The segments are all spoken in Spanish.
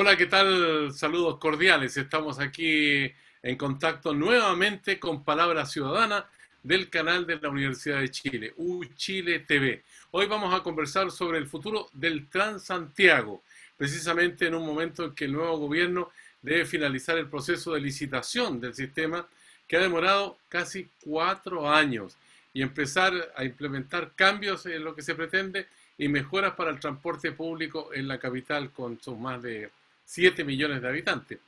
Hola, ¿qué tal? Saludos cordiales. Estamos aquí en contacto nuevamente con Palabra Ciudadana del canal de la Universidad de Chile, UChile TV. Hoy vamos a conversar sobre el futuro del Transantiago, precisamente en un momento en que el nuevo gobierno debe finalizar el proceso de licitación del sistema que ha demorado casi 4 años y empezar a implementar cambios en lo que se pretende y mejoras para el transporte público en la capital con sus más de 7 millones de habitantes.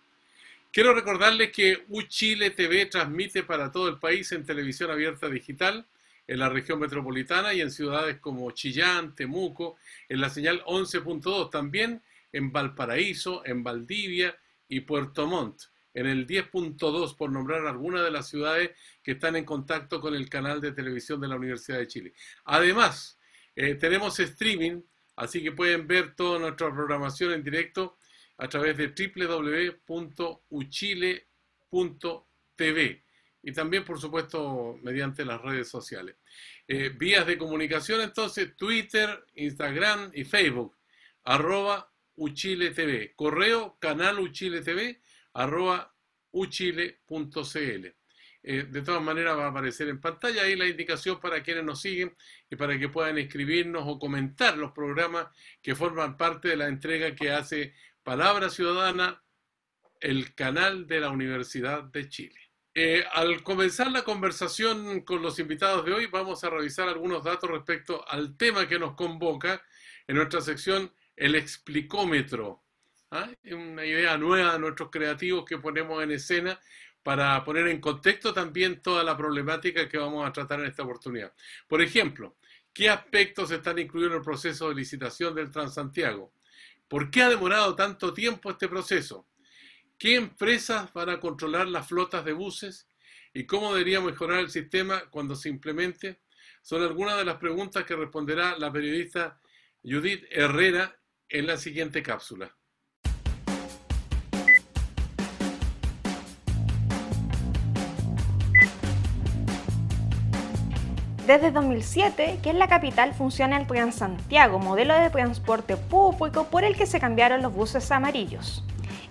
Quiero recordarles que UChile TV transmite para todo el país en televisión abierta digital, en la región metropolitana y en ciudades como Chillán, Temuco, en la señal 11.2, también en Valparaíso, en Valdivia y Puerto Montt, en el 10.2, por nombrar algunas de las ciudades que están en contacto con el canal de televisión de la Universidad de Chile. Además, tenemos streaming, así que pueden ver toda nuestra programación en directo a través de www.uchile.tv y también, por supuesto, mediante las redes sociales. Vías de comunicación, entonces, Twitter, Instagram y Facebook, @UchileTV. Correo, canaluchiletv, @uchile.cl. De todas maneras va a aparecer en pantalla ahí la indicación para quienes nos siguen y para que puedan escribirnos o comentar los programas que forman parte de la entrega que hace Palabra Ciudadana, el canal de la Universidad de Chile. Al comenzar la conversación con los invitados de hoy, vamos a revisar algunos datos respecto al tema que nos convoca en nuestra sección El Explicómetro. Una idea nueva de nuestros creativos que ponemos en escena para poner en contexto también toda la problemática que vamos a tratar en esta oportunidad. Por ejemplo, ¿qué aspectos están incluidos en el proceso de licitación del Transantiago? ¿Por qué ha demorado tanto tiempo este proceso? ¿Qué empresas van a controlar las flotas de buses? ¿Y cómo debería mejorar el sistema cuando se implemente? Son algunas de las preguntas que responderá la periodista Judith Herrera en la siguiente cápsula. Desde 2007, que en la capital funciona el Transantiago, modelo de transporte público por el que se cambiaron los buses amarillos.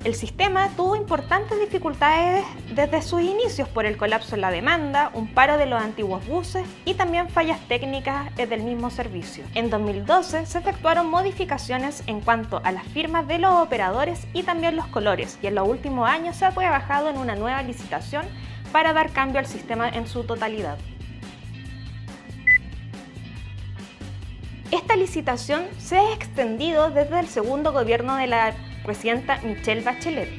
El sistema tuvo importantes dificultades desde sus inicios por el colapso en la demanda, un paro de los antiguos buses y también fallas técnicas del mismo servicio. En 2012 se efectuaron modificaciones en cuanto a las firmas de los operadores y también los colores, y en los últimos años se ha trabajado en una nueva licitación para dar cambio al sistema en su totalidad. Esta licitación se ha extendido desde el segundo gobierno de la presidenta Michelle Bachelet.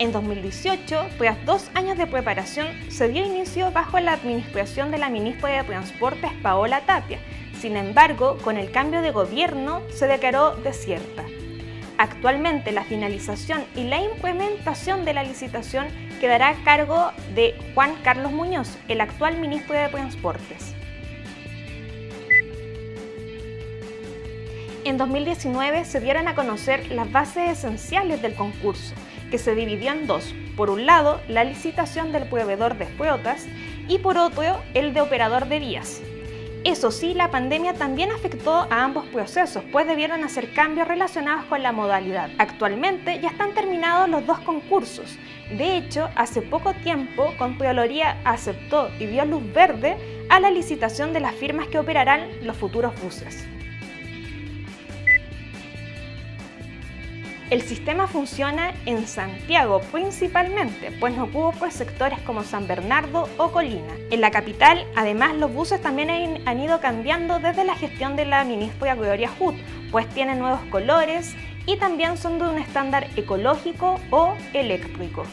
En 2018, tras 2 años de preparación, se dio inicio bajo la administración de la ministra de Transportes Paola Tapia. Sin embargo, con el cambio de gobierno se declaró desierta. Actualmente, la finalización y la implementación de la licitación quedará a cargo de Juan Carlos Muñoz, el actual ministro de Transportes. En 2019 se dieron a conocer las bases esenciales del concurso, que se dividió en dos. Por un lado, la licitación del proveedor de flotas y por otro, el de operador de vías. Eso sí, la pandemia también afectó a ambos procesos, pues debieron hacer cambios relacionados con la modalidad. Actualmente ya están terminados los dos concursos. De hecho, hace poco tiempo, Contraloría aceptó y dio luz verde a la licitación de las firmas que operarán los futuros buses. El sistema funciona en Santiago principalmente, pues no ocupa por sectores como San Bernardo o Colina. En la capital, además, los buses también han ido cambiando desde la gestión de la ministra Gloria Hood, pues tienen nuevos colores y también son de un estándar ecológico o eléctrico.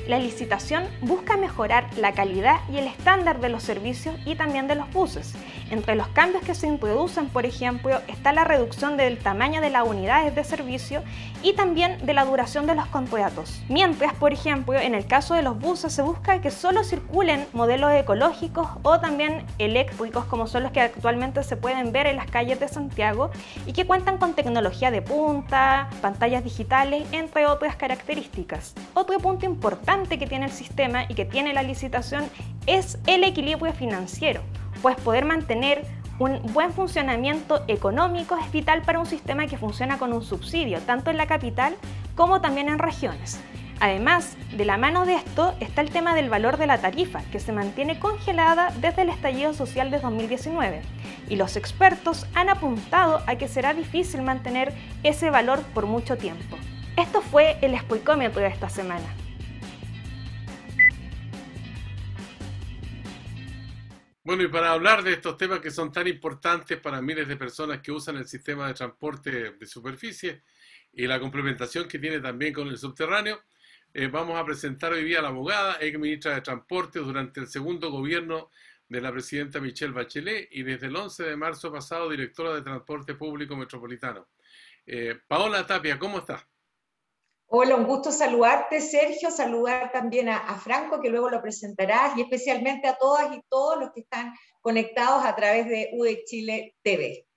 La licitación busca mejorar la calidad y el estándar de los servicios y también de los buses. Entre los cambios que se introducen, por ejemplo, está la reducción del tamaño de las unidades de servicio y también de la duración de los contratos. Mientras, por ejemplo, en el caso de los buses se busca que solo circulen modelos ecológicos o también eléctricos, como son los que actualmente se pueden ver en las calles de Santiago y que cuentan con tecnología de punta, pantallas digitales, entre otras características. Otro punto importante que tiene el sistema y que tiene la licitación es el equilibrio financiero, pues poder mantener Un buen funcionamiento económico es vital para un sistema que funciona con un subsidio, tanto en la capital como también en regiones. Además, de la mano de esto está el tema del valor de la tarifa, que se mantiene congelada desde el estallido social de 2019. Y los expertos han apuntado a que será difícil mantener ese valor por mucho tiempo. Esto fue el Spoilcómetro de esta semana. Bueno, y para hablar de estos temas que son tan importantes para miles de personas que usan el sistema de transporte de superficie y la complementación que tiene también con el subterráneo, vamos a presentar hoy día a la abogada, ex ministra de Transporte durante el segundo gobierno de la presidenta Michelle Bachelet y desde el 11 de marzo pasado directora de Transporte Público Metropolitano. Paola Tapia, ¿cómo estás? Hola, un gusto saludarte, Sergio, saludar también a Franco, que luego lo presentarás, y especialmente a todas y todos los que están conectados a través de UDEC Chile TV.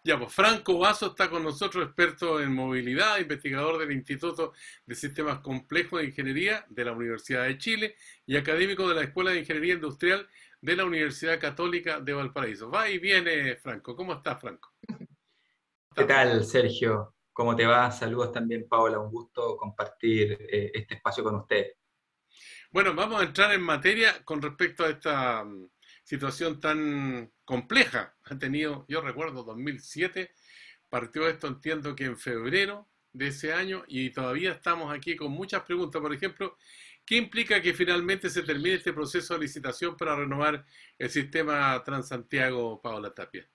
Ya, pues Franco Vaso está con nosotros, experto en movilidad, investigador del Instituto de Sistemas Complejos de Ingeniería de la Universidad de Chile y académico de la Escuela de Ingeniería Industrial de la Universidad Católica de Valparaíso. Va y viene, Franco. ¿Cómo estás, Franco? ¿Qué tal, Sergio? ¿Cómo te va? Saludos también, Paola. Un gusto compartir este espacio con usted. Bueno, vamos a entrar en materia con respecto a esta situación tan compleja. Ha tenido, yo recuerdo, 2007, partió esto, entiendo que en febrero de ese año, y todavía estamos aquí con muchas preguntas. Por ejemplo, ¿qué implica que finalmente se termine este proceso de licitación para renovar el sistema Transantiago, Paola Tapia?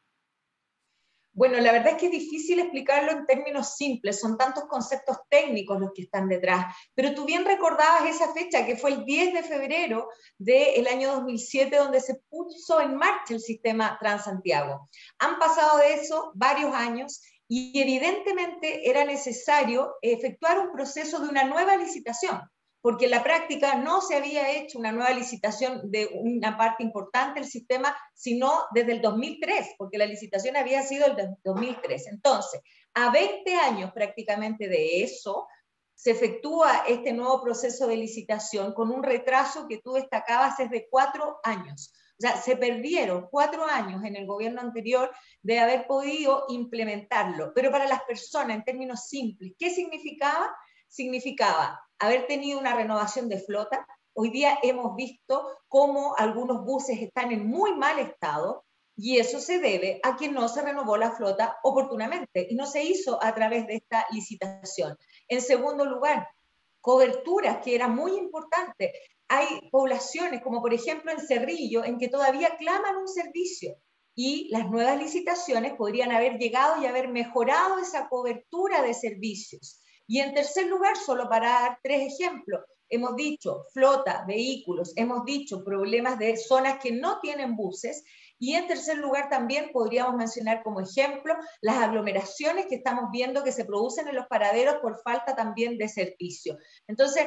Bueno, la verdad es que es difícil explicarlo en términos simples, son tantos conceptos técnicos los que están detrás, pero tú bien recordabas esa fecha, que fue el 10 de febrero del año 2007, donde se puso en marcha el sistema Transantiago. Han pasado de eso varios años y evidentemente era necesario efectuar un proceso de una nueva licitación, porque en la práctica no se había hecho una nueva licitación de una parte importante del sistema, sino desde el 2003, porque la licitación había sido el 2003. Entonces, a 20 años prácticamente de eso, se efectúa este nuevo proceso de licitación con un retraso que tú destacabas es de 4 años. O sea, se perdieron 4 años en el gobierno anterior de haber podido implementarlo. Pero para las personas, en términos simples, ¿qué significaba? Significaba haber tenido una renovación de flota. Hoy día hemos visto cómo algunos buses están en muy mal estado y eso se debe a que no se renovó la flota oportunamente y no se hizo a través de esta licitación. En segundo lugar, coberturas, que era muy importante. Hay poblaciones, como por ejemplo en Cerrillo, en que todavía claman un servicio y las nuevas licitaciones podrían haber llegado y haber mejorado esa cobertura de servicios. Y en tercer lugar, solo para dar 3 ejemplos, hemos dicho flota, vehículos, hemos dicho problemas de zonas que no tienen buses, y en tercer lugar también podríamos mencionar como ejemplo las aglomeraciones que estamos viendo que se producen en los paraderos por falta también de servicio. Entonces,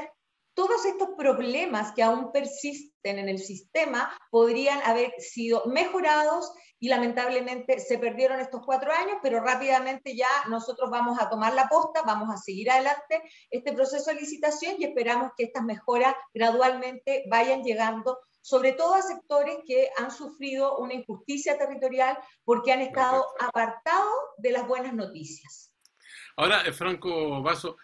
todos estos problemas que aún persisten en el sistema podrían haber sido mejorados y lamentablemente se perdieron estos 4 años, pero rápidamente ya nosotros vamos a tomar la posta, vamos a seguir adelante este proceso de licitación y esperamos que estas mejoras gradualmente vayan llegando, sobre todo a sectores que han sufrido una injusticia territorial porque han estado apartados de las buenas noticias. Ahora, Franco Vaso,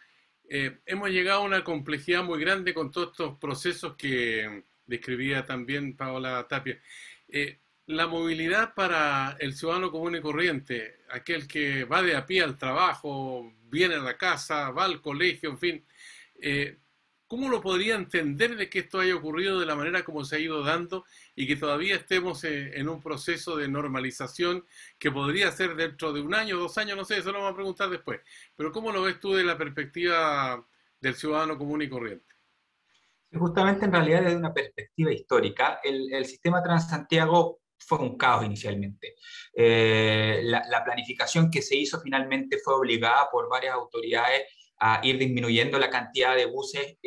hemos llegado a una complejidad muy grande con todos estos procesos que describía también Paola Tapia. La movilidad para el ciudadano común y corriente, aquel que va de a pie al trabajo, viene a la casa, va al colegio, en fin, ¿cómo lo podría entender de que esto haya ocurrido de la manera como se ha ido dando y que todavía estemos en un proceso de normalización que podría ser dentro de 1 año, 2 años, no sé, eso lo vamos a preguntar después? Pero ¿cómo lo ves tú de la perspectiva del ciudadano común y corriente? Justamente, en realidad, desde una perspectiva histórica, el sistema Transantiago fue un caos inicialmente. La planificación que se hizo finalmente fue obligada por varias autoridades a ir disminuyendo la cantidad de buses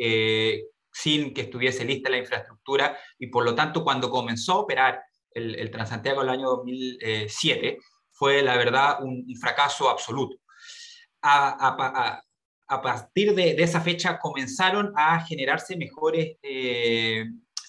sin que estuviese lista la infraestructura, y por lo tanto cuando comenzó a operar el Transantiago en el año 2007 fue la verdad un fracaso absoluto. A partir de esa fecha comenzaron a generarse mejores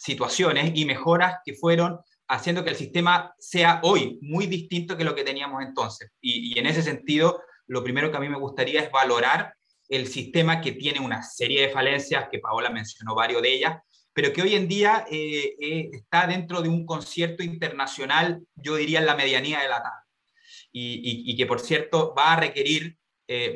situaciones y mejoras que fueron haciendo que el sistema sea hoy muy distinto que lo que teníamos entonces. Y en ese sentido, lo primero que a mí me gustaría es valorar el sistema que tiene una serie de falencias, que Paola mencionó varios de ellas, pero que hoy en día está dentro de un concierto internacional, yo diría en la medianía de la tabla, y que por cierto va a requerir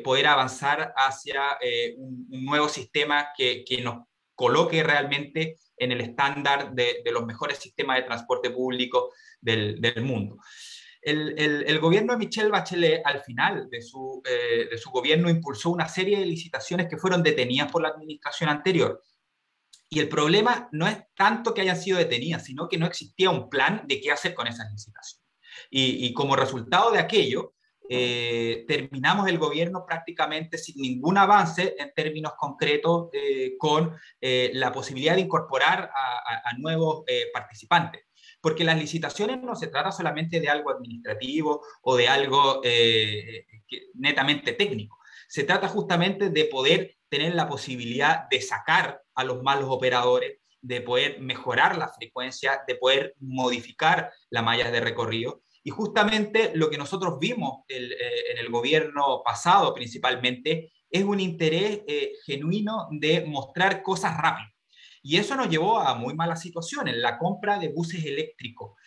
poder avanzar hacia un nuevo sistema que nos coloque realmente en el estándar de los mejores sistemas de transporte público del mundo. El gobierno de Michelle Bachelet, al final de su gobierno, impulsó una serie de licitaciones que fueron detenidas por la administración anterior. Y el problema no es tanto que hayan sido detenidas, sino que no existía un plan de qué hacer con esas licitaciones. Y como resultado de aquello, terminamos el gobierno prácticamente sin ningún avance en términos concretos con la posibilidad de incorporar a nuevos participantes. Porque las licitaciones no se trata solamente de algo administrativo o de algo netamente técnico. Se trata justamente de poder tener la posibilidad de sacar a los malos operadores, de poder mejorar la frecuencia, de poder modificar la malla de recorrido. Y justamente lo que nosotros vimos en el gobierno pasado principalmente es un interés genuino de mostrar cosas rápidas. Y eso nos llevó a muy malas situaciones. La compra de buses eléctricos,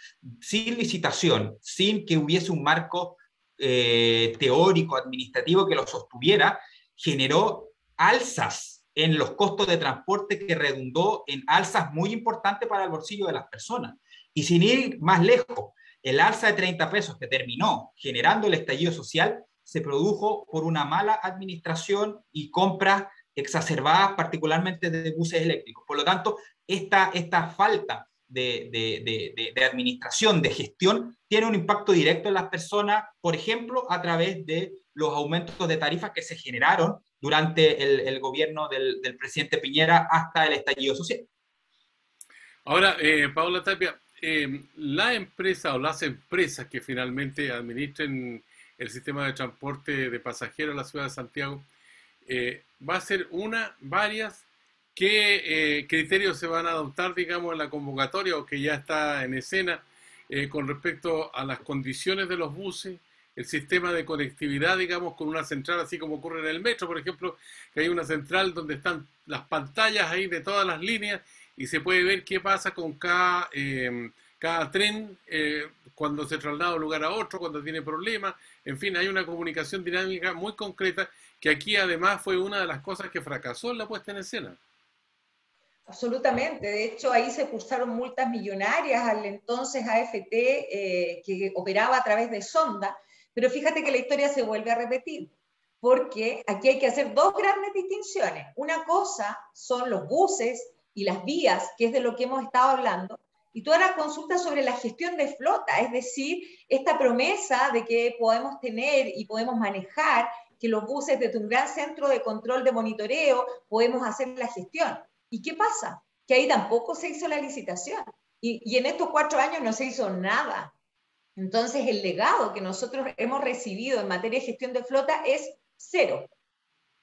sin licitación, sin que hubiese un marco teórico, administrativo que lo sostuviera, generó alzas en los costos de transporte que redundó en alzas muy importantes para el bolsillo de las personas. Y sin ir más lejos, el alza de 30 pesos que terminó generando el estallido social se produjo por una mala administración y compras exacerbadas particularmente de buses eléctricos. Por lo tanto, esta falta de administración, de gestión, tiene un impacto directo en las personas, por ejemplo, a través de los aumentos de tarifas que se generaron durante el gobierno del presidente Piñera hasta el estallido social. Ahora, Paola Tapia, la empresa o las empresas que finalmente administren el sistema de transporte de pasajeros en la ciudad de Santiago, va a ser varias, ¿qué criterios se van a adoptar, digamos, en la convocatoria o que ya está en escena con respecto a las condiciones de los buses, el sistema de conectividad, digamos, con una central, así como ocurre en el metro, por ejemplo, que hay una central donde están las pantallas ahí de todas las líneas y se puede ver qué pasa con cada tren cuando se traslada de un lugar a otro, cuando tiene problemas. En fin, hay una comunicación dinámica muy concreta que aquí además fue una de las cosas que fracasó en la puesta en escena. Absolutamente. De hecho, ahí se cursaron multas millonarias al entonces AFT que operaba a través de Sonda. Pero fíjate que la historia se vuelve a repetir, porque aquí hay que hacer dos grandes distinciones. Una cosa son los buses y las vías, que es de lo que hemos estado hablando, y toda la consulta sobre la gestión de flota, es decir, esta promesa de que podemos tener y podemos manejar que los buses desde un gran centro de control de monitoreo podemos hacer la gestión. ¿Y qué pasa? Que ahí tampoco se hizo la licitación. Y en estos 4 años no se hizo nada. Entonces, el legado que nosotros hemos recibido en materia de gestión de flota es cero.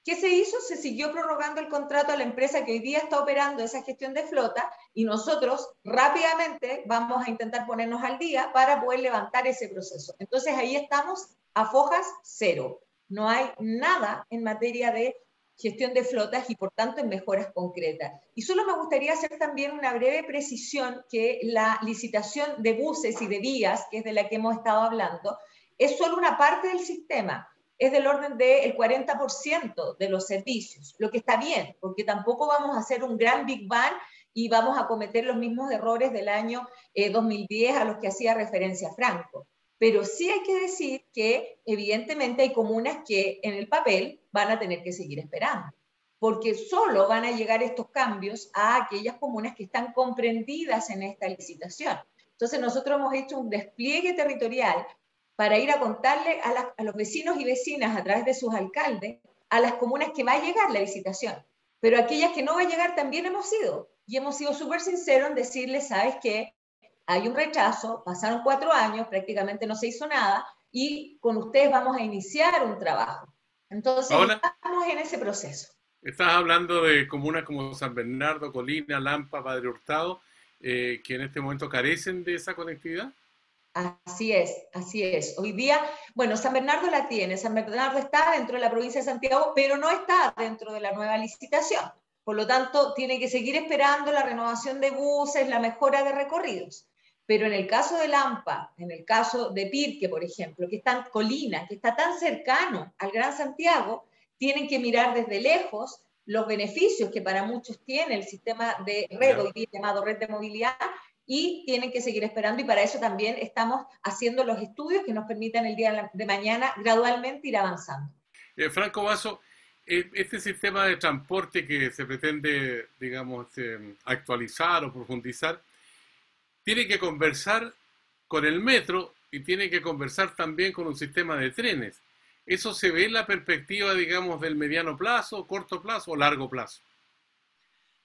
¿Qué se hizo? Se siguió prorrogando el contrato a la empresa que hoy día está operando esa gestión de flota y nosotros rápidamente vamos a intentar ponernos al día para poder levantar ese proceso. Entonces, ahí estamos a fojas cero. No hay nada en materia de gestión de flotas y por tanto en mejoras concretas. Y solo me gustaría hacer también una breve precisión que la licitación de buses y de vías, que es de la que hemos estado hablando, es solo una parte del sistema, es del orden del 40% de los servicios, lo que está bien, porque tampoco vamos a hacer un gran Big Bang y vamos a cometer los mismos errores del año 2010 a los que hacía referencia Franco. Pero sí hay que decir que evidentemente hay comunas que en el papel van a tener que seguir esperando, porque solo van a llegar estos cambios a aquellas comunas que están comprendidas en esta licitación. Entonces nosotros hemos hecho un despliegue territorial para ir a contarle a los vecinos y vecinas a través de sus alcaldes a las comunas que va a llegar la licitación, pero aquellas que no va a llegar también hemos ido, y hemos sido súper sinceros en decirles, ¿sabes qué? Hay un rechazo, pasaron 4 años, prácticamente no se hizo nada, y con ustedes vamos a iniciar un trabajo. Entonces, Ahora, estamos en ese proceso. estás hablando de comunas como San Bernardo, Colina, Lampa, Padre Hurtado. que en este momento carecen de esa conectividad? Así es, así es. Hoy día, bueno, San Bernardo la tiene, San Bernardo está dentro de la provincia de Santiago, pero no está dentro de la nueva licitación. Por lo tanto, tiene que seguir esperando la renovación de buses, la mejora de recorridos. Pero en el caso de Lampa, en el caso de Pirque, por ejemplo, que está en Colina, que está tan cercano al Gran Santiago, tienen que mirar desde lejos los beneficios que para muchos tiene el sistema de red, hoy día llamado red de movilidad, y tienen que seguir esperando, y para eso también estamos haciendo los estudios que nos permitan el día de mañana gradualmente ir avanzando. Franco Basso, este sistema de transporte que se pretende, digamos, actualizar o profundizar, tiene que conversar con el metro y tiene que conversar también con un sistema de trenes. ¿Eso se ve en la perspectiva, digamos, del mediano plazo, corto plazo o largo plazo?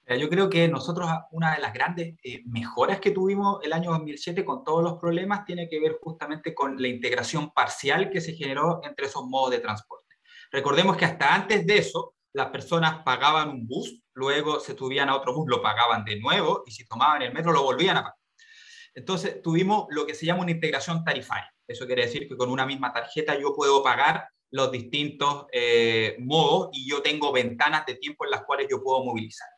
Yo creo que nosotros, una de las grandes mejoras que tuvimos el año 2007 con todos los problemas tiene que ver justamente con la integración parcial que se generó entre esos modos de transporte. Recordemos que hasta antes de eso, las personas pagaban un bus, luego se subían a otro bus, lo pagaban de nuevo, y si tomaban el metro lo volvían a pagar. Entonces tuvimos lo que se llama una integración tarifaria. Eso quiere decir que con una misma tarjeta yo puedo pagar los distintos modos y yo tengo ventanas de tiempo en las cuales yo puedo movilizar.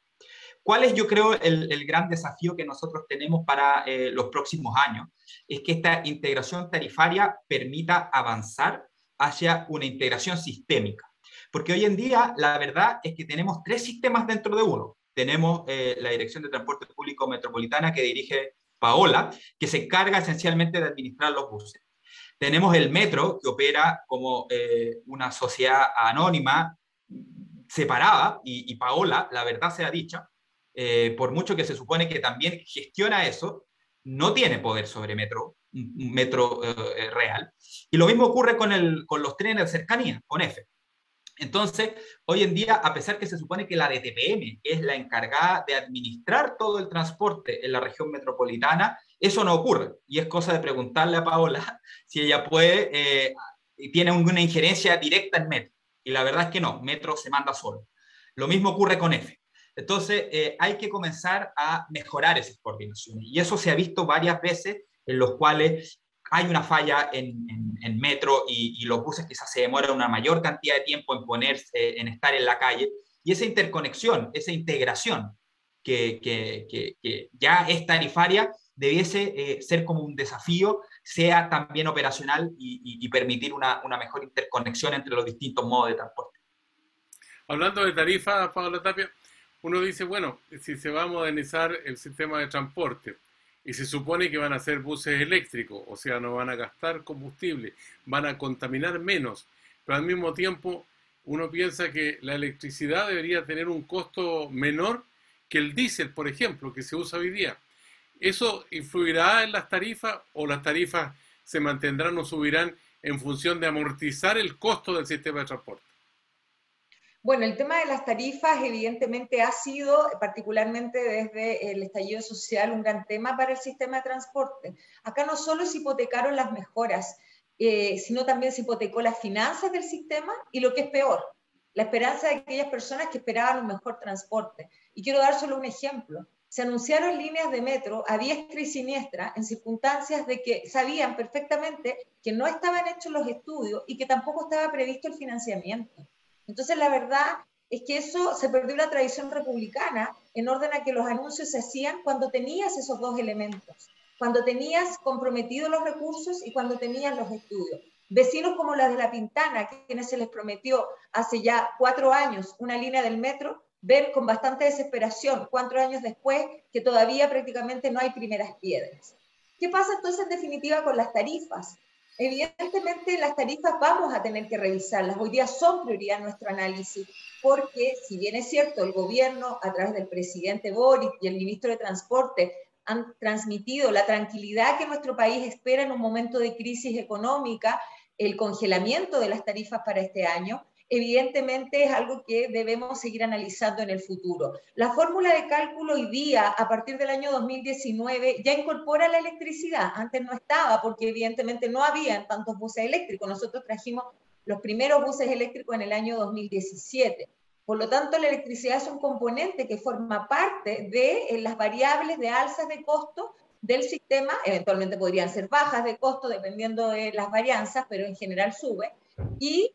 ¿Cuál es, yo creo, el gran desafío que nosotros tenemos para los próximos años? Es que esta integración tarifaria permita avanzar hacia una integración sistémica. Porque hoy en día la verdad es que tenemos tres sistemas dentro de uno. Tenemos la Dirección de Transporte Público Metropolitana que dirige Paola, que se encarga esencialmente de administrar los buses. Tenemos el metro, que opera como una sociedad anónima separada, y Paola, la verdad sea dicha, por mucho que se supone que también gestiona eso, no tiene poder sobre metro, un metro real. Y lo mismo ocurre con los trenes de cercanía, con EFE. Entonces, hoy en día, a pesar que se supone que la DTPM es la encargada de administrar todo el transporte en la región metropolitana, eso no ocurre. Y es cosa de preguntarle a Paola si ella puede, tiene una injerencia directa en Metro. Y la verdad es que no, Metro se manda solo. Lo mismo ocurre con EFE. Entonces, hay que comenzar a mejorar esas coordinaciones. Y eso se ha visto varias veces en los cuales hay una falla en metro y los buses quizás se demoran una mayor cantidad de tiempo en ponerse, en estar en la calle, y esa interconexión, esa integración que ya es tarifaria, debiese ser como un desafío, sea también operacional y permitir una mejor interconexión entre los distintos modos de transporte. Hablando de tarifa, Paola Tapia, uno dice, bueno, si se va a modernizar el sistema de transporte, y se supone que van a ser buses eléctricos, o sea, no van a gastar combustible, van a contaminar menos, pero al mismo tiempo uno piensa que la electricidad debería tener un costo menor que el diésel, por ejemplo, que se usa hoy día. ¿Eso influirá en las tarifas o las tarifas se mantendrán o subirán en función de amortizar el costo del sistema de transporte? Bueno, el tema de las tarifas evidentemente ha sido, particularmente desde el estallido social, un gran tema para el sistema de transporte. Acá no solo se hipotecaron las mejoras, sino también se hipotecó las finanzas del sistema y, lo que es peor, la esperanza de aquellas personas que esperaban un mejor transporte. Y quiero dar solo un ejemplo. Se anunciaron líneas de metro a diestra y siniestra en circunstancias de que sabían perfectamente que no estaban hechos los estudios y que tampoco estaba previsto el financiamiento. Entonces, la verdad es que eso se perdió la tradición republicana en orden a que los anuncios se hacían cuando tenías esos dos elementos, cuando tenías comprometidos los recursos y cuando tenías los estudios. Vecinos como las de La Pintana, a quienes se les prometió hace ya 4 años una línea del metro, ven con bastante desesperación 4 años después que todavía prácticamente no hay primeras piedras. ¿Qué pasa entonces en definitiva con las tarifas? Evidentemente las tarifas vamos a tener que revisarlas. Hoy día son prioridad en nuestro análisis, porque si bien es cierto, el gobierno a través del presidente Boric y el ministro de Transporte han transmitido la tranquilidad que nuestro país espera en un momento de crisis económica, el congelamiento de las tarifas para este año, evidentemente es algo que debemos seguir analizando en el futuro. La fórmula de cálculo hoy día, a partir del año 2019, ya incorpora la electricidad. Antes no estaba porque evidentemente no habían tantos buses eléctricos. Nosotros trajimos los primeros buses eléctricos en el año 2017. Por lo tanto, la electricidad es un componente que forma parte de las variables de alzas de costo del sistema. Eventualmente podrían ser bajas de costo dependiendo de las varianzas, pero en general sube. Y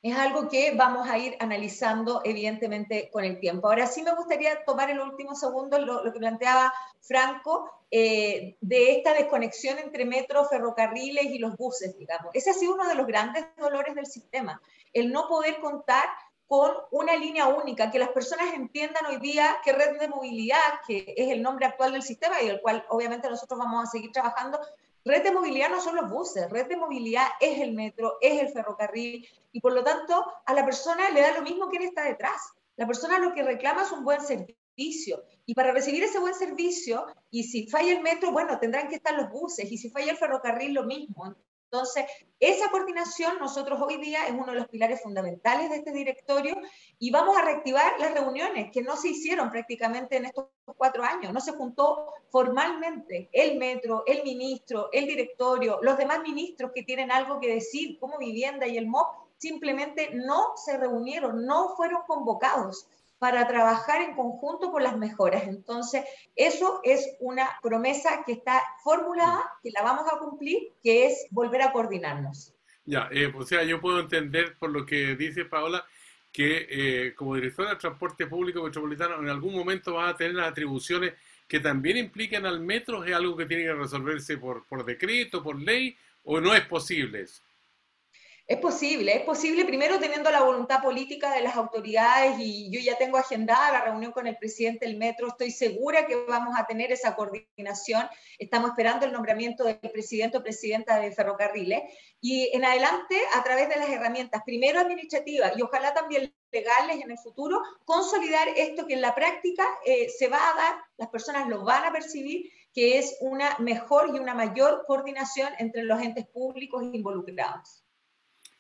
es algo que vamos a ir analizando evidentemente con el tiempo. Ahora sí me gustaría tomar en los últimos segundos lo que planteaba Franco, de esta desconexión entre metro, ferrocarriles y los buses, digamos. Ese ha sido uno de los grandes dolores del sistema, el no poder contar con una línea única, que las personas entiendan hoy día que red de movilidad, que es el nombre actual del sistema y el cual obviamente nosotros vamos a seguir trabajando. Red de movilidad no son los buses, red de movilidad es el metro, es el ferrocarril, y por lo tanto a la persona le da lo mismo quién está detrás. La persona lo que reclama es un buen servicio, y para recibir ese buen servicio, y si falla el metro, bueno, tendrán que estar los buses, y si falla el ferrocarril, lo mismo. Entonces, esa coordinación nosotros hoy día es uno de los pilares fundamentales de este directorio, y vamos a reactivar las reuniones que no se hicieron prácticamente en estos 4 años. No se juntó formalmente el metro, el ministro, el directorio, los demás ministros que tienen algo que decir, como Vivienda y el MOP, simplemente no se reunieron, no fueron convocados para trabajar en conjunto por las mejoras. Entonces, eso es una promesa que está formulada, que la vamos a cumplir, que es volver a coordinarnos. Ya, o sea, yo puedo entender por lo que dice Paola, que como directora de Transporte Público Metropolitano en algún momento va a tener las atribuciones que también implican al metro. ¿Es algo que tiene que resolverse por decreto, por ley, o no es posible eso? Es posible primero teniendo la voluntad política de las autoridades, y yo ya tengo agendada la reunión con el presidente del metro, estoy segura que vamos a tener esa coordinación, estamos esperando el nombramiento del presidente o presidenta de Ferrocarriles, y en adelante a través de las herramientas, primero administrativas y ojalá también legales en el futuro, consolidar esto que en la práctica se va a dar, las personas lo van a percibir, que es una mejor y una mayor coordinación entre los entes públicos involucrados.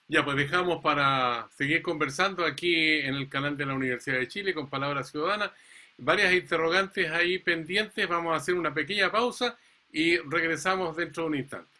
Ya, pues dejamos para seguir conversando aquí en el canal de la Universidad de Chile con Palabra Ciudadana. Varias interrogantes ahí pendientes. Vamos a hacer una pequeña pausa y regresamos dentro de un instante.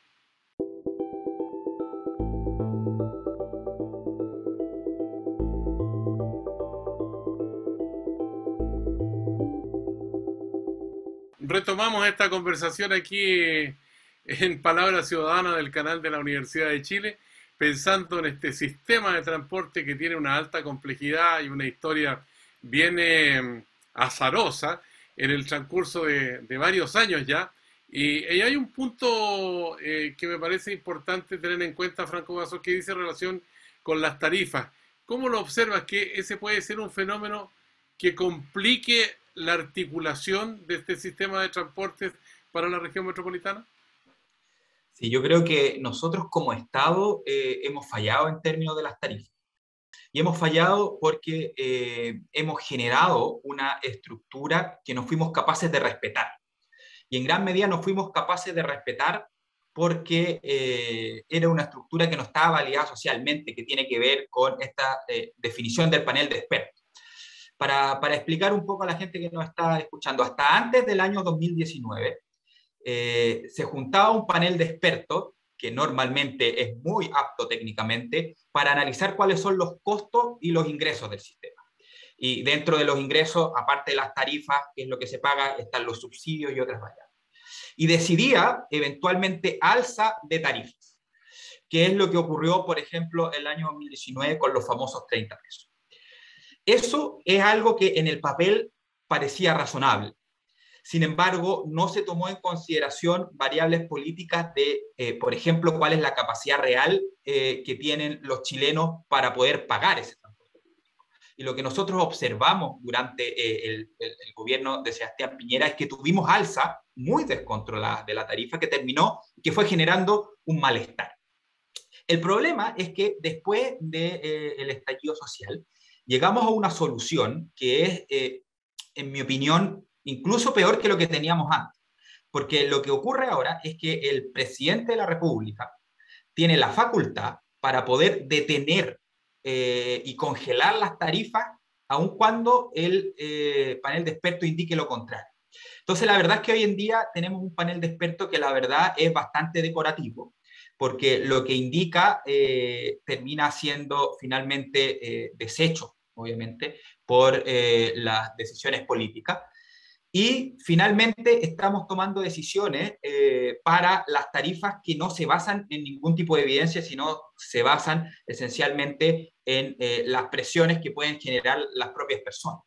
Retomamos esta conversación aquí en Palabra Ciudadana del canal de la Universidad de Chile, pensando en este sistema de transporte que tiene una alta complejidad y una historia bien azarosa en el transcurso de varios años ya. Y hay un punto que me parece importante tener en cuenta, Franco Vaso, que dice relación con las tarifas. ¿Cómo lo observas que ese puede ser un fenómeno que complique la articulación de este sistema de transportes para la región metropolitana? Sí, yo creo que nosotros como Estado hemos fallado en términos de las tarifas. Y hemos fallado porque hemos generado una estructura que no fuimos capaces de respetar. Y en gran medida no fuimos capaces de respetar porque era una estructura que no estaba validada socialmente, que tiene que ver con esta definición del panel de expertos. Para explicar un poco a la gente que nos está escuchando, hasta antes del año 2019, se juntaba un panel de expertos, que normalmente es muy apto técnicamente, para analizar cuáles son los costos y los ingresos del sistema. Y dentro de los ingresos, aparte de las tarifas, que es lo que se paga, están los subsidios y otras variables. Y decidía eventualmente alza de tarifas, que es lo que ocurrió, por ejemplo, el año 2019 con los famosos 30 pesos. Eso es algo que en el papel parecía razonable. Sin embargo, no se tomó en consideración variables políticas de, por ejemplo, cuál es la capacidad real que tienen los chilenos para poder pagar ese transporte público. Y lo que nosotros observamos durante el gobierno de Sebastián Piñera es que tuvimos alza muy descontrolada de la tarifa que fue generando un malestar. El problema es que después del estallido social llegamos a una solución que es, en mi opinión, incluso peor que lo que teníamos antes. Porque lo que ocurre ahora es que el presidente de la República tiene la facultad para poder detener y congelar las tarifas, aun cuando el panel de expertos indique lo contrario. Entonces, la verdad es que hoy en día tenemos un panel de expertos que la verdad es bastante decorativo, porque lo que indica termina siendo finalmente desecho obviamente, por las decisiones políticas. Y finalmente estamos tomando decisiones para las tarifas que no se basan en ningún tipo de evidencia, sino se basan esencialmente en las presiones que pueden generar las propias personas.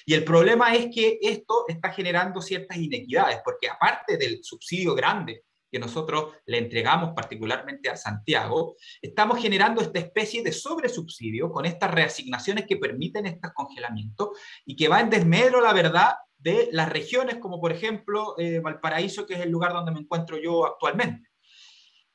Y el problema es que esto está generando ciertas inequidades, porque aparte del subsidio grande que nosotros le entregamos particularmente a Santiago, estamos generando esta especie de sobresubsidio con estas reasignaciones que permiten estos congelamientos y que va en desmedro, la verdad, de las regiones como por ejemplo Valparaíso, que es el lugar donde me encuentro yo actualmente.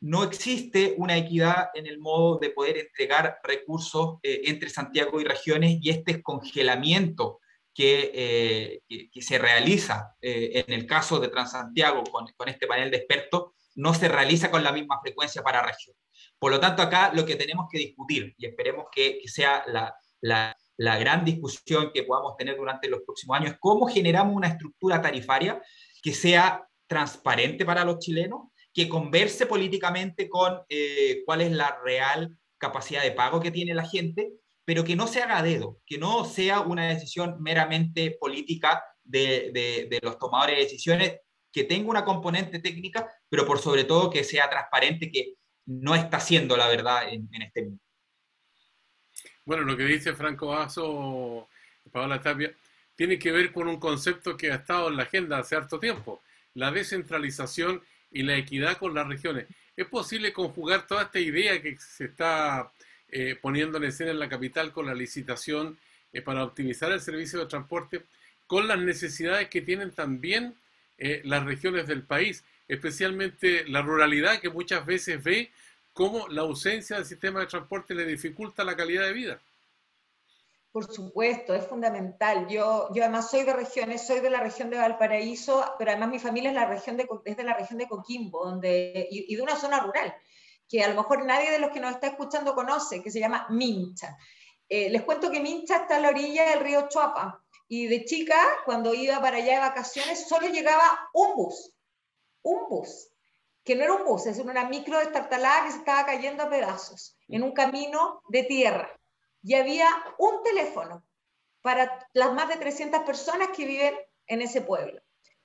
No existe una equidad en el modo de poder entregar recursos entre Santiago y regiones, y este congelamiento que se realiza en el caso de Transantiago con este panel de expertos no se realiza con la misma frecuencia para regiones. Por lo tanto, acá lo que tenemos que discutir, y esperemos que sea la gran discusión que podamos tener durante los próximos años, es cómo generamos una estructura tarifaria que sea transparente para los chilenos, que converse políticamente con cuál es la real capacidad de pago que tiene la gente, pero que no se haga a dedo, que no sea una decisión meramente política de los tomadores de decisiones, que tenga una componente técnica, pero por sobre todo que sea transparente, que no está siendo la verdad en este momento. Bueno, lo que dice Franco Basso, Paola Tapia, tiene que ver con un concepto que ha estado en la agenda hace harto tiempo, la descentralización y la equidad con las regiones. ¿Es posible conjugar toda esta idea que se está poniendo en escena en la capital con la licitación para optimizar el servicio de transporte con las necesidades que tienen también las regiones del país, especialmente la ruralidad, que muchas veces ve cómo la ausencia del sistema de transporte le dificulta la calidad de vida? Por supuesto, es fundamental. Yo además soy de regiones, soy de la región de Valparaíso, pero además mi familia es de la región de Coquimbo, y de una zona rural, que a lo mejor nadie de los que nos está escuchando conoce, que se llama Mincha. Les cuento que Mincha está a la orilla del río Choapa, y de chica, cuando iba para allá de vacaciones, solo llegaba un bus, que no era un bus, es una micro destartalada que se estaba cayendo a pedazos, en un camino de tierra. Y había un teléfono para las más de 300 personas que viven en ese pueblo.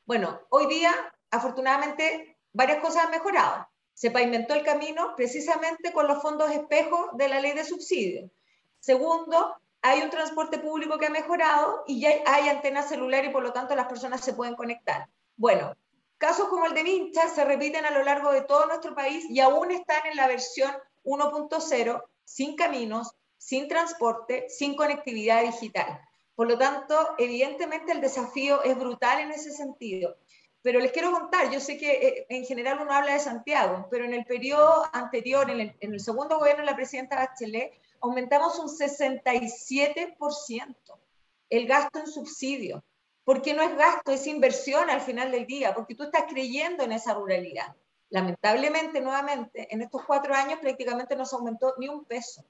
Bueno, hoy día, afortunadamente, varias cosas han mejorado. Se pavimentó el camino precisamente con los fondos espejos de la ley de subsidio. Segundo, hay un transporte público que ha mejorado y ya hay antenas celulares y por lo tanto las personas se pueden conectar. Bueno, casos como el de Mincha se repiten a lo largo de todo nuestro país y aún están en la versión 1.0, sin caminos, sin transporte, sin conectividad digital. Por lo tanto, evidentemente el desafío es brutal en ese sentido. Pero les quiero contar, yo sé que en general uno habla de Santiago, pero en el periodo anterior, en el segundo gobierno de la presidenta Bachelet, aumentamos un 67% el gasto en subsidio. Porque no es gasto, es inversión al final del día, porque tú estás creyendo en esa ruralidad. Lamentablemente, nuevamente, en estos 4 años prácticamente no se aumentó ni un peso.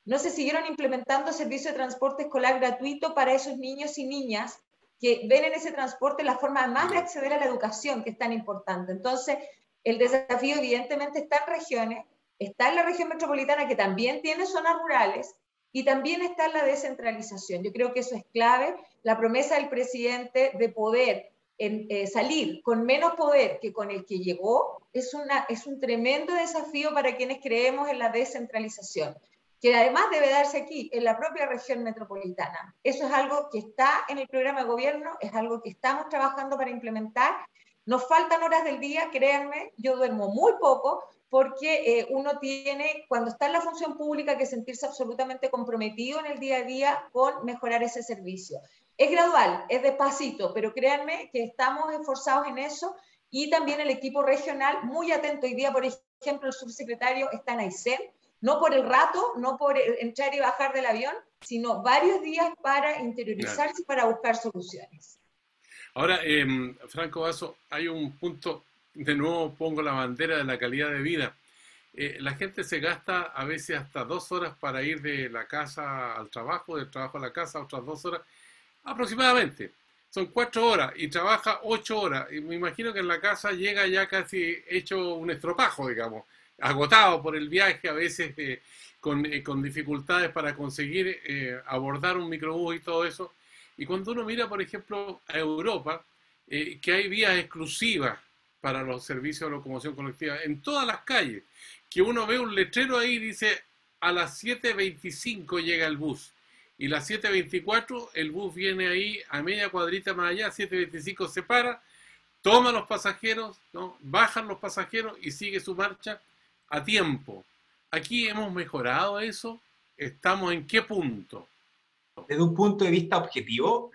No se siguieron implementando servicios de transporte escolar gratuito para esos niños y niñas que ven en ese transporte la forma más de acceder a la educación, que es tan importante. Entonces, el desafío evidentemente está en regiones, está en la región metropolitana, que también tiene zonas rurales, y también está en la descentralización. Yo creo que eso es clave. La promesa del presidente de poder salir con menos poder que con el que llegó es un tremendo desafío para quienes creemos en la descentralización, que además debe darse aquí, en la propia región metropolitana. Eso es algo que está en el programa de gobierno, es algo que estamos trabajando para implementar. Nos faltan horas del día, créanme, yo duermo muy poco, porque uno tiene, cuando está en la función pública, que sentirse absolutamente comprometido en el día a día con mejorar ese servicio. Es gradual, es despacito, pero créanme que estamos esforzados en eso, y también el equipo regional muy atento. Hoy día, por ejemplo, el subsecretario está en Aysén, no por el rato, no por entrar y bajar del avión, sino varios días para interiorizarse y para buscar soluciones. Ahora, Franco Basso, hay un punto, de nuevo pongo la bandera de la calidad de vida. La gente se gasta a veces hasta 2 horas para ir de la casa al trabajo, del trabajo a la casa, otras 2 horas, aproximadamente. Son 4 horas y trabaja 8 horas. Y me imagino que en la casa llega ya casi hecho un estropajo, digamos. agotado por el viaje, a veces con dificultades para conseguir abordar un microbús y todo eso. Y cuando uno mira, por ejemplo, a Europa, que hay vías exclusivas para los servicios de locomoción colectiva en todas las calles, que uno ve un letrero ahí y dice a las 7:25 llega el bus, y las 7:24 el bus viene ahí a media cuadrita más allá, 7:25 se para, toma los pasajeros, ¿no? Bajan los pasajeros y sigue su marcha a tiempo. Aquí hemos mejorado eso. ¿Estamos en qué punto? Desde un punto de vista objetivo,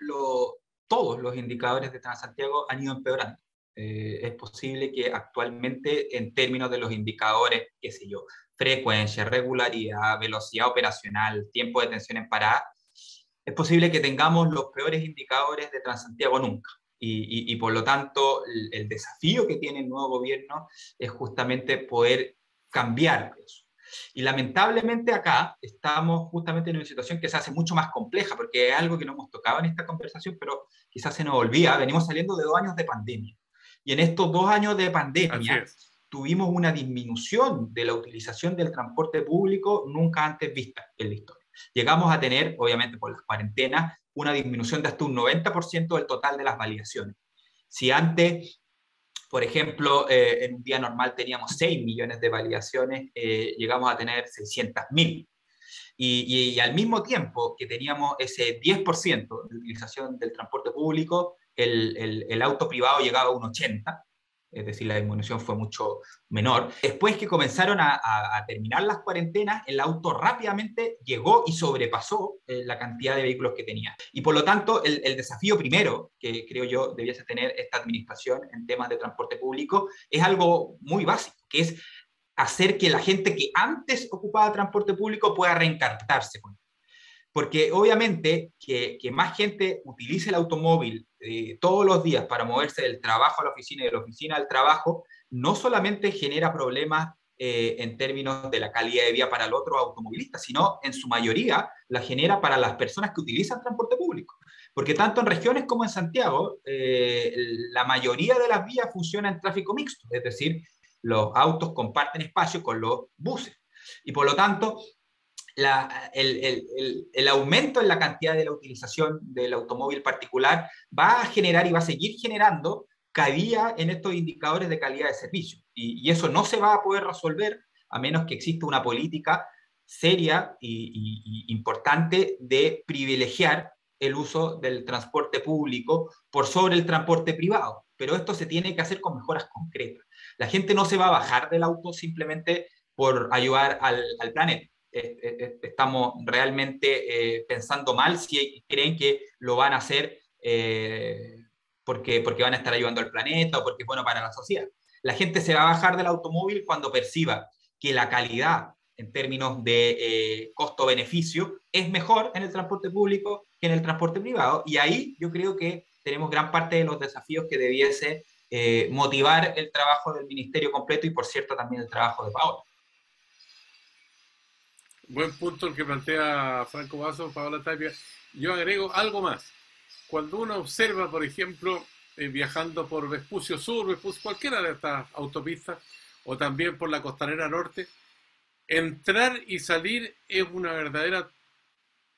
todos los indicadores de Transantiago han ido empeorando. Es posible que actualmente, en términos de los indicadores, qué sé yo, frecuencia, regularidad, velocidad operacional, tiempo de detención en parada, es posible que tengamos los peores indicadores de Transantiago nunca. Y por lo tanto, el desafío que tiene el nuevo gobierno es justamente poder cambiar eso. Y lamentablemente acá estamos justamente en una situación que se hace mucho más compleja, porque es algo que no hemos tocado en esta conversación, pero quizás se nos olvida. Venimos saliendo de 2 años de pandemia. Y en estos 2 años de pandemia tuvimos una disminución de la utilización del transporte público nunca antes vista en la historia. Llegamos a tener, obviamente por las cuarentenas, una disminución de hasta un 90% del total de las validaciones. Si antes, por ejemplo, en un día normal teníamos 6 millones de validaciones, llegamos a tener 600.000. Y al mismo tiempo que teníamos ese 10% de utilización del transporte público, el auto privado llegaba a un 80%, es decir, la disminución fue mucho menor. Después que comenzaron a terminar las cuarentenas, el auto rápidamente llegó y sobrepasó la cantidad de vehículos que tenía. Y por lo tanto, el desafío primero que creo yo debiese tener esta administración en temas de transporte público es algo muy básico, que es hacer que la gente que antes ocupaba transporte público pueda reencartarse con él. Porque obviamente que más gente utilice el automóvil todos los días para moverse del trabajo a la oficina y de la oficina al trabajo, no solamente genera problemas en términos de la calidad de vida para los otros automovilistas, sino en su mayoría la genera para las personas que utilizan transporte público. Porque tanto en regiones como en Santiago, la mayoría de las vías funcionan en tráfico mixto, es decir, los autos comparten espacio con los buses. Y por lo tanto, el aumento en la cantidad de la utilización del automóvil particular va a generar y va a seguir generando caída en estos indicadores de calidad de servicio. Y eso no se va a poder resolver a menos que exista una política seria y importante de privilegiar el uso del transporte público por sobre el transporte privado. Pero esto se tiene que hacer con mejoras concretas. La gente no se va a bajar del auto simplemente por ayudar al planeta. Estamos realmente pensando mal si creen que lo van a hacer porque van a estar ayudando al planeta o porque es bueno para la sociedad. La gente se va a bajar del automóvil cuando perciba que la calidad en términos de costo-beneficio es mejor en el transporte público que en el transporte privado, y ahí yo creo que tenemos gran parte de los desafíos que debiese motivar el trabajo del ministerio completo y, por cierto, también el trabajo de Paola. Buen punto el que plantea Franco Vaso, Paola Tapia. Yo agrego algo más. Cuando uno observa, por ejemplo, viajando por Vespucio Sur, cualquiera de estas autopistas, o también por la Costanera Norte, entrar y salir es una verdadera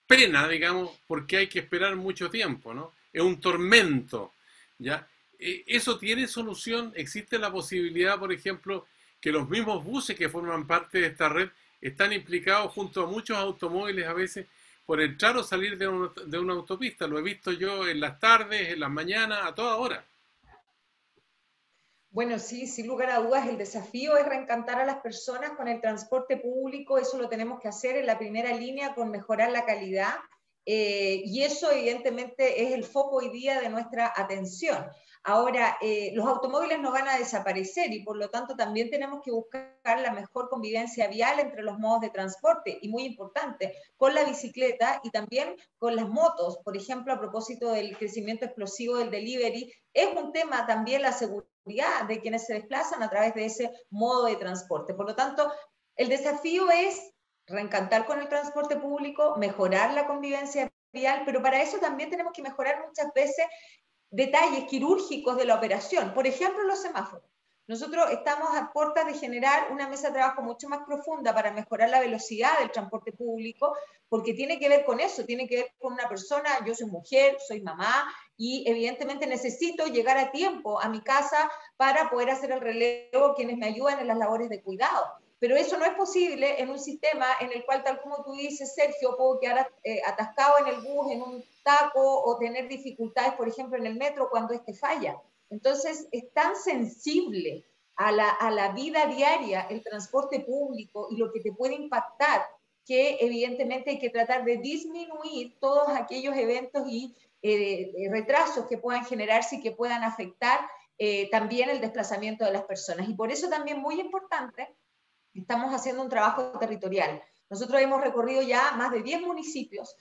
pena, digamos, porque hay que esperar mucho tiempo, ¿no? Es un tormento, ¿ya? ¿Eso tiene solución? ¿Existe la posibilidad, por ejemplo, que los mismos buses que forman parte de esta red están implicados junto a muchos automóviles a veces por entrar o salir de una autopista? Lo he visto yo en las tardes, en las mañanas, a toda hora. Bueno, sí, sin lugar a dudas, el desafío es reencantar a las personas con el transporte público. Eso lo tenemos que hacer en la primera línea con mejorar la calidad. Y eso evidentemente es el foco hoy día de nuestra atención. Ahora, los automóviles no van a desaparecer y por lo tanto también tenemos que buscar la mejor convivencia vial entre los modos de transporte y, muy importante, con la bicicleta y también con las motos. Por ejemplo, a propósito del crecimiento explosivo del delivery, es un tema también la seguridad de quienes se desplazan a través de ese modo de transporte. Por lo tanto, el desafío es reencantar con el transporte público, mejorar la convivencia vial, pero para eso también tenemos que mejorar muchas veces detalles quirúrgicos de la operación. Por ejemplo, los semáforos. Nosotros estamos a puertas de generar una mesa de trabajo mucho más profunda para mejorar la velocidad del transporte público, porque tiene que ver con eso, tiene que ver con una persona, yo soy mujer, soy mamá, y evidentemente necesito llegar a tiempo a mi casa para poder hacer el relevo quienes me ayudan en las labores de cuidado. Pero eso no es posible en un sistema en el cual, tal como tú dices, Sergio, puedo quedar atascado en el bus, en un taco, o tener dificultades, por ejemplo, en el metro cuando este falla. Entonces, es tan sensible a la vida diaria el transporte público y lo que te puede impactar, que evidentemente hay que tratar de disminuir todos aquellos eventos y retrasos que puedan generarse y que puedan afectar también el desplazamiento de las personas. Y por eso también muy importante, estamos haciendo un trabajo territorial. Nosotros hemos recorrido ya más de 10 municipios,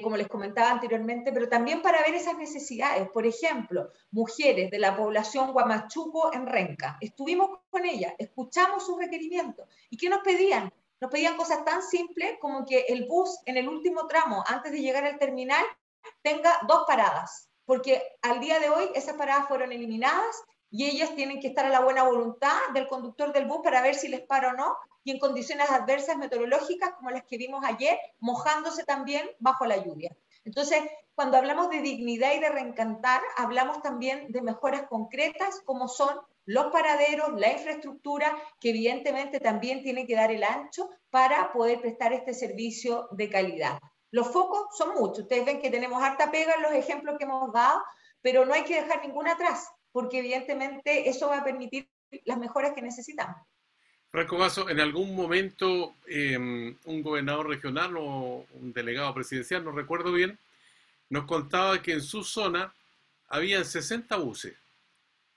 como les comentaba anteriormente, pero también para ver esas necesidades. Por ejemplo, mujeres de la población Huamachuco en Renca. Estuvimos con ellas, escuchamos sus requerimientos. ¿Y qué nos pedían? Nos pedían cosas tan simples como que el bus en el último tramo, antes de llegar al terminal, tenga 2 paradas, porque al día de hoy esas paradas fueron eliminadas y ellas tienen que estar a la buena voluntad del conductor del bus para ver si les para o no, y en condiciones adversas meteorológicas como las que vimos ayer, mojándose también bajo la lluvia. Entonces, cuando hablamos de dignidad y de reencantar, hablamos también de mejoras concretas como son los paraderos, la infraestructura, que evidentemente también tiene que dar el ancho para poder prestar este servicio de calidad. Los focos son muchos, ustedes ven que tenemos harta pega en los ejemplos que hemos dado, pero no hay que dejar ninguna atrás, porque evidentemente eso va a permitir las mejoras que necesitamos. Franco Vaso, en algún momento un gobernador regional o un delegado presidencial, no recuerdo bien, nos contaba que en su zona habían 60 buses,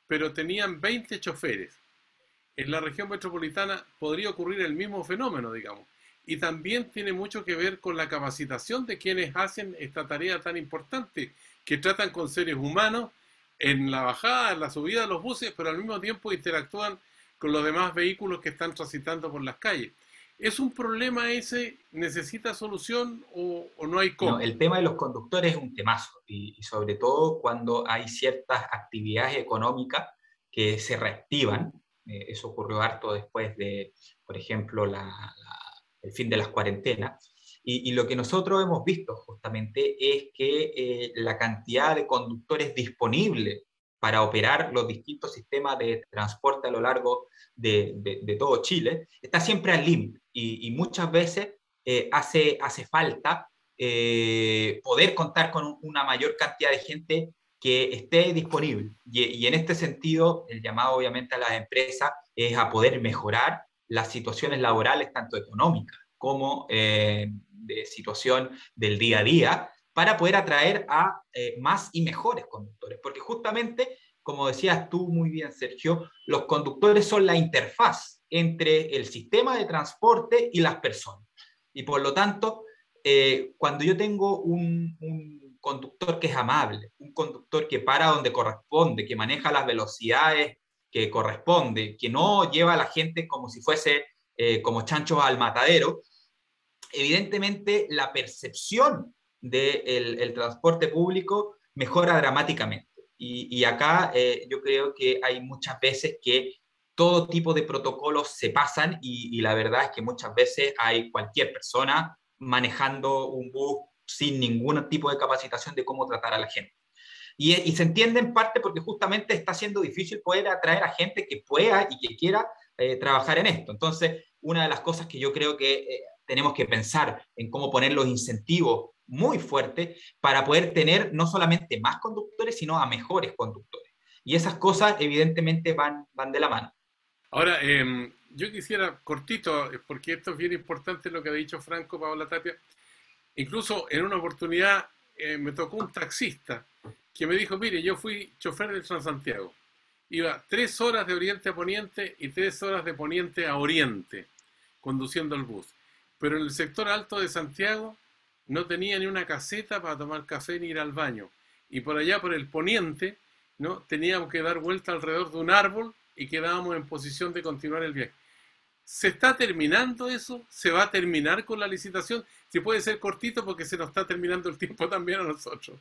pero tenían 20 choferes. En la región metropolitana podría ocurrir el mismo fenómeno, digamos. Y también tiene mucho que ver con la capacitación de quienes hacen esta tarea tan importante, que tratan con seres humanos en la bajada, en la subida de los buses, pero al mismo tiempo interactúan con los demás vehículos que están transitando por las calles. ¿Es un problema ese? ¿Necesita solución o no hay cómo? No, el tema de los conductores es un temazo, y sobre todo cuando hay ciertas actividades económicas que se reactivan. Eso ocurrió harto después de, por ejemplo, el fin de las cuarentenas. Y lo que nosotros hemos visto justamente es que la cantidad de conductores disponibles para operar los distintos sistemas de transporte a lo largo de todo Chile está siempre al límite, y muchas veces hace falta poder contar con una mayor cantidad de gente que esté disponible. Y en este sentido, el llamado obviamente a las empresas es a poder mejorar las situaciones laborales, tanto económicas como de situación del día a día, para poder atraer a más y mejores conductores. Porque justamente, como decías tú muy bien, Sergio, los conductores son la interfaz entre el sistema de transporte y las personas. Y por lo tanto, cuando yo tengo un conductor que es amable, un conductor que para donde corresponde, que maneja las velocidades que corresponde, que no lleva a la gente como si fuese como chanchos al matadero, evidentemente la percepción del transporte público mejora dramáticamente. Y acá yo creo que hay muchas veces que todo tipo de protocolos se pasan, y la verdad es que muchas veces hay cualquier persona manejando un bus sin ningún tipo de capacitación de cómo tratar a la gente. Y se entiende en parte porque justamente está siendo difícil poder atraer a gente que pueda y que quiera trabajar en esto. Entonces, una de las cosas que yo creo que tenemos que pensar en cómo poner los incentivos muy fuertes para poder tener no solamente más conductores, sino a mejores conductores. Y esas cosas evidentemente van de la mano. Ahora, yo quisiera, cortito, porque esto es bien importante lo que ha dicho Franco Paola Tapia. Incluso en una oportunidad me tocó un taxista que me dijo, mire, yo fui chofer del Transantiago. Iba 3 horas de oriente a poniente y 3 horas de poniente a oriente conduciendo el bus. Pero en el sector alto de Santiago no tenía ni una caseta para tomar café ni ir al baño. Y por allá, por el poniente, ¿no? Teníamos que dar vuelta alrededor de un árbol y quedábamos en posición de continuar el viaje. ¿Se está terminando eso? ¿Se va a terminar con la licitación? Si puede ser cortito porque se nos está terminando el tiempo también a nosotros.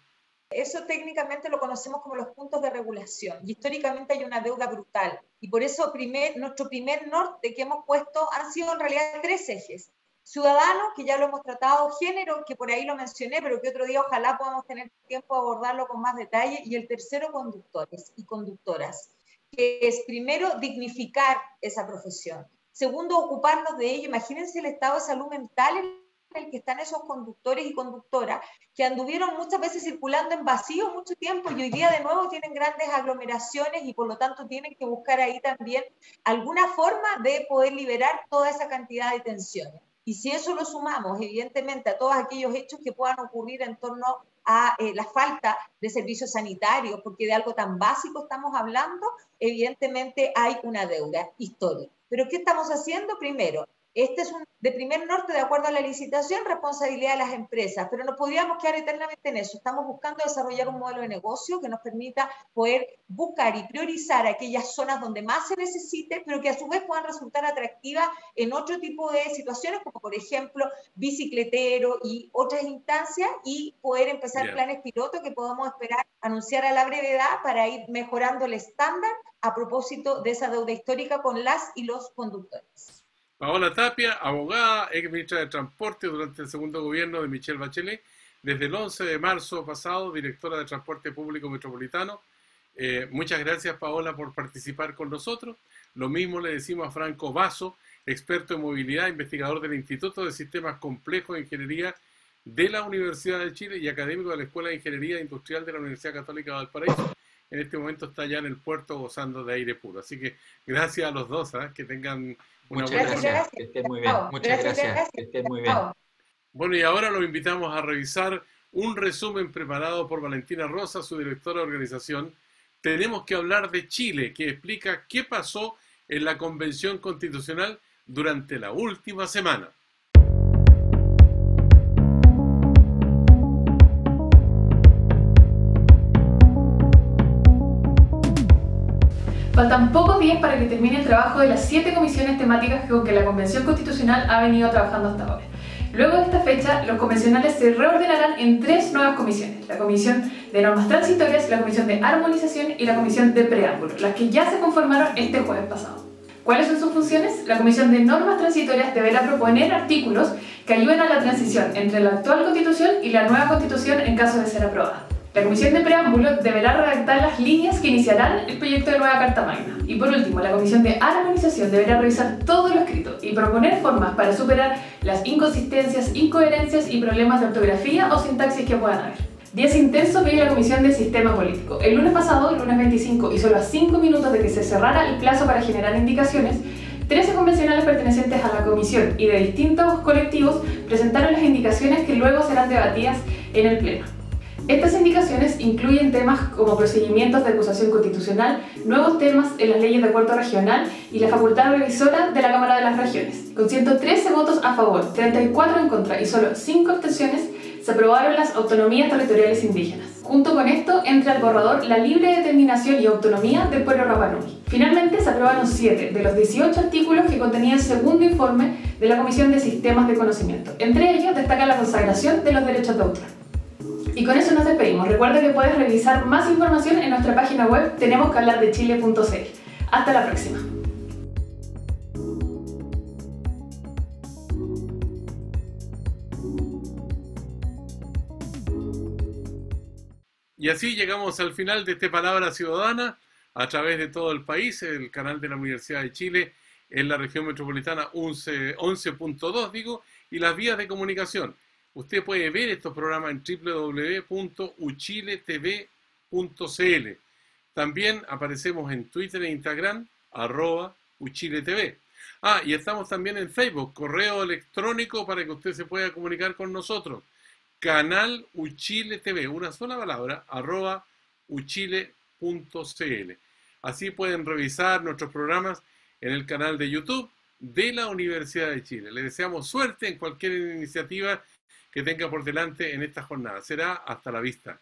Eso técnicamente lo conocemos como los puntos de regulación, y históricamente hay una deuda brutal, y por eso nuestro primer norte que hemos puesto han sido en realidad 3 ejes. Ciudadanos, que ya lo hemos tratado, género, que por ahí lo mencioné, pero que otro día ojalá podamos tener tiempo de abordarlo con más detalle, y el tercero, conductores y conductoras, que es primero dignificar esa profesión, segundo ocuparnos de ello. Imagínense el estado de salud mental en el que están esos conductores y conductoras que anduvieron muchas veces circulando en vacío mucho tiempo y hoy día de nuevo tienen grandes aglomeraciones y por lo tanto tienen que buscar ahí también alguna forma de poder liberar toda esa cantidad de tensiones. Y si eso lo sumamos, evidentemente, a todos aquellos hechos que puedan ocurrir en torno a la falta de servicios sanitarios, porque de algo tan básico estamos hablando, evidentemente hay una deuda histórica. ¿Pero qué estamos haciendo? Primero, este es de primer norte, de acuerdo a la licitación, responsabilidad de las empresas, pero no podríamos quedar eternamente en eso. Estamos buscando desarrollar un modelo de negocio que nos permita poder buscar y priorizar aquellas zonas donde más se necesite, pero que a su vez puedan resultar atractivas en otro tipo de situaciones, como por ejemplo bicicletero y otras instancias, y poder empezar planes piloto que podamos esperar anunciar a la brevedad para ir mejorando el estándar a propósito de esa deuda histórica con las y los conductores. Paola Tapia, abogada, ex ministra de Transporte durante el segundo gobierno de Michelle Bachelet, desde el 11 de marzo pasado, directora de Transporte Público Metropolitano. Muchas gracias, Paola, por participar con nosotros. Lo mismo le decimos a Franco Basso, experto en movilidad, investigador del Instituto de Sistemas Complejos de Ingeniería de la Universidad de Chile y académico de la Escuela de Ingeniería Industrial de la Universidad Católica de Valparaíso. En este momento está ya en el puerto gozando de aire puro. Así que gracias a los dos, que tengan una buena gracias. Que estén muy bien. Muchas gracias. Que estén muy bien. Bueno, y ahora los invitamos a revisar un resumen preparado por Valentina Rosa, su directora de organización. Tenemos que hablar de Chile, que explica qué pasó en la Convención Constitucional durante la última semana. Faltan pocos días para que termine el trabajo de las 7 comisiones temáticas con que la Convención Constitucional ha venido trabajando hasta ahora. Luego de esta fecha, los convencionales se reordenarán en 3 nuevas comisiones: la Comisión de Normas Transitorias, la Comisión de Armonización y la Comisión de Preámbulo, las que ya se conformaron este jueves pasado. ¿Cuáles son sus funciones? La Comisión de Normas Transitorias deberá proponer artículos que ayuden a la transición entre la actual Constitución y la nueva Constitución en caso de ser aprobada. La Comisión de Preámbulo deberá redactar las líneas que iniciarán el proyecto de nueva Carta Magna. Y por último, la Comisión de Armonización deberá revisar todo lo escrito y proponer formas para superar las inconsistencias, incoherencias y problemas de ortografía o sintaxis que puedan haber. Días intensos vive la Comisión de Sistema Político. El lunes pasado, el lunes 25, y solo a 5 minutos de que se cerrara el plazo para generar indicaciones, 13 convencionales pertenecientes a la comisión y de distintos colectivos presentaron las indicaciones que luego serán debatidas en el Pleno. Estas indicaciones incluyen temas como procedimientos de acusación constitucional, nuevos temas en las leyes de acuerdo regional y la facultad revisora de la Cámara de las Regiones. Con 113 votos a favor, 34 en contra y solo 5 abstenciones, se aprobaron las autonomías territoriales indígenas. Junto con esto, entra al borrador la libre determinación y autonomía del pueblo Rapa Nui. Finalmente, se aprobaron 7 de los 18 artículos que contenía el segundo informe de la Comisión de Sistemas de Conocimiento. Entre ellos, destaca la consagración de los derechos de autor. Y con eso nos despedimos. Recuerda que puedes revisar más información en nuestra página web tenemosquehablardechile.cl. Hasta la próxima. Y así llegamos al final de este Palabra Ciudadana a través de todo el país, el canal de la Universidad de Chile en la región metropolitana 11.2, y las vías de comunicación. Usted puede ver estos programas en www.uchiletv.cl. También aparecemos en Twitter e Instagram, @uchiletv. Y estamos también en Facebook, correo electrónico para que usted se pueda comunicar con nosotros. Canal Uchile TV, una sola palabra, @uchile.cl. Así pueden revisar nuestros programas en el canal de YouTube de la Universidad de Chile. Les deseamos suerte en cualquier iniciativa que tenga por delante en esta jornada. Será hasta la vista.